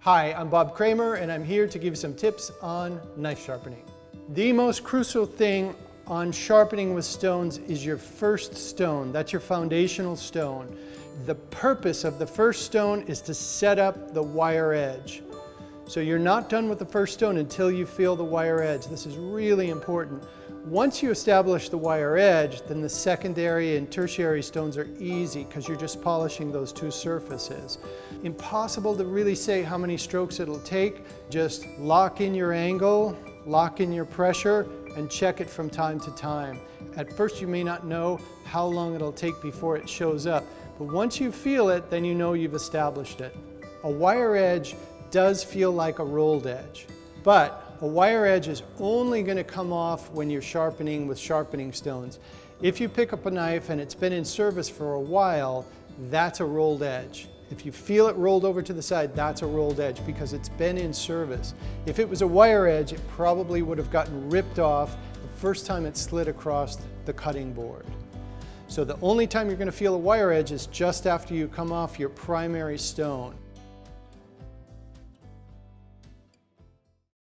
Hi, I'm Bob Kramer and I'm here to give you some tips on knife sharpening. The most crucial thing on sharpening with stones is your first stone. That's your foundational stone. The purpose of the first stone is to set up the wire edge. So you're not done with the first stone until you feel the wire edge. This is really important. Once you establish the wire edge, then the secondary and tertiary stones are easy because you're just polishing those two surfaces. Impossible to really say how many strokes it'll take. Just lock in your angle, lock in your pressure, and check it from time to time. At first you may not know how long it'll take before it shows up, but once you feel it, then you know you've established it. A wire edge does feel like a rolled edge, but a wire edge is only going to come off when you're sharpening with sharpening stones. If you pick up a knife and it's been in service for a while, that's a rolled edge. If you feel it rolled over to the side, that's a rolled edge because it's been in service. If it was a wire edge, it probably would have gotten ripped off the first time it slid across the cutting board. So the only time you're going to feel a wire edge is just after you come off your primary stone.